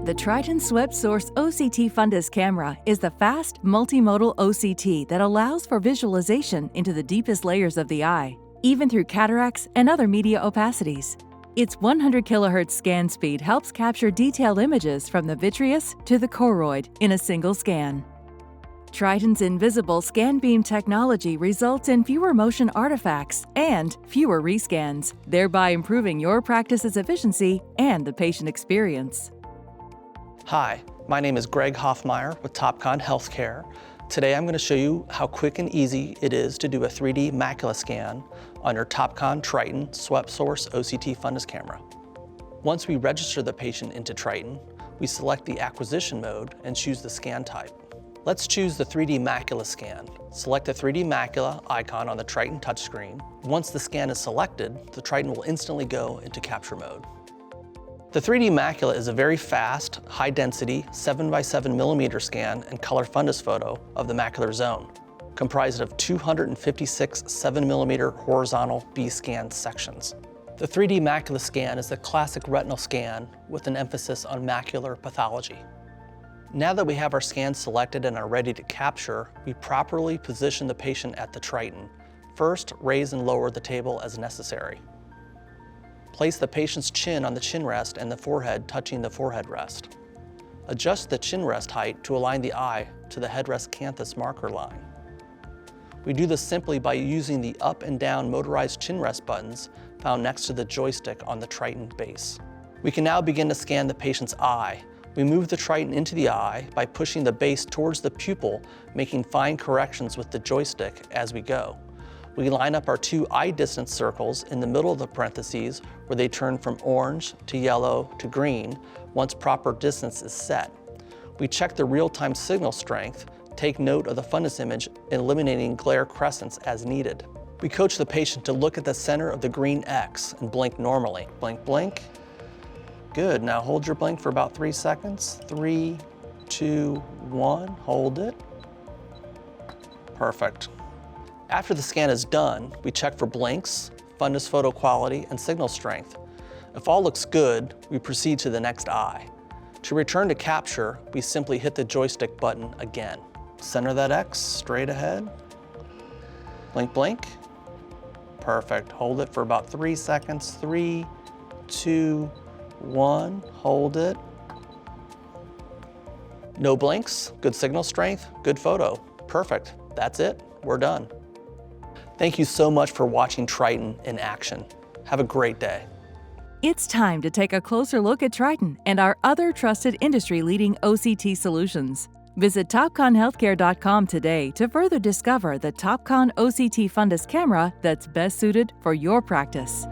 The Triton Swept Source OCT Fundus camera is the fast, multimodal OCT that allows for visualization into the deepest layers of the eye, even through cataracts and other media opacities. Its 100 kHz scan speed helps capture detailed images from the vitreous to the choroid in a single scan. Triton's invisible scan beam technology results in fewer motion artifacts and fewer rescans, thereby improving your practice's efficiency and the patient experience. Hi, my name is Greg Hoffmeyer with Topcon Healthcare. Today I'm going to show you how quick and easy it is to do a 3D macula scan on your Topcon Triton Swept Source OCT Fundus camera. Once we register the patient into Triton, we select the acquisition mode and choose the scan type. Let's choose the 3D macula scan. Select the 3D macula icon on the Triton touchscreen. Once the scan is selected, the Triton will instantly go into capture mode. The 3D macula is a very fast, high-density 7x7mm scan and color fundus photo of the macular zone, comprised of 256 7mm horizontal B-scan sections. The 3D macula scan is the classic retinal scan with an emphasis on macular pathology. Now that we have our scan selected and are ready to capture, we properly position the patient at the Triton. First, raise and lower the table as necessary. Place the patient's chin on the chin rest and the forehead touching the forehead rest. Adjust the chin rest height to align the eye to the headrest canthus marker line. We do this simply by using the up and down motorized chin rest buttons found next to the joystick on the Triton base. We can now begin to scan the patient's eye. We move the Triton into the eye by pushing the base towards the pupil, making fine corrections with the joystick as we go. We line up our two eye distance circles in the middle of the parentheses where they turn from orange to yellow to green once proper distance is set. We check the real-time signal strength, take note of the fundus image, eliminating glare crescents as needed. We coach the patient to look at the center of the green X and blink normally. Blink, blink. Good, now hold your blink for about 3 seconds. 3, 2, 1, hold it. Perfect. After the scan is done, we check for blinks, fundus photo quality, and signal strength. If all looks good, we proceed to the next eye. To return to capture, we simply hit the joystick button again. Center that X straight ahead. Blink, blink. Perfect. Hold it for about 3 seconds. 3, 2, 1, hold it. No blinks, good signal strength, good photo. Perfect. That's it. We're done. Thank you so much for watching Triton in action. Have a great day. It's time to take a closer look at Triton and our other trusted industry-leading OCT solutions. Visit topconhealthcare.com today to further discover the Topcon OCT Fundus camera that's best suited for your practice.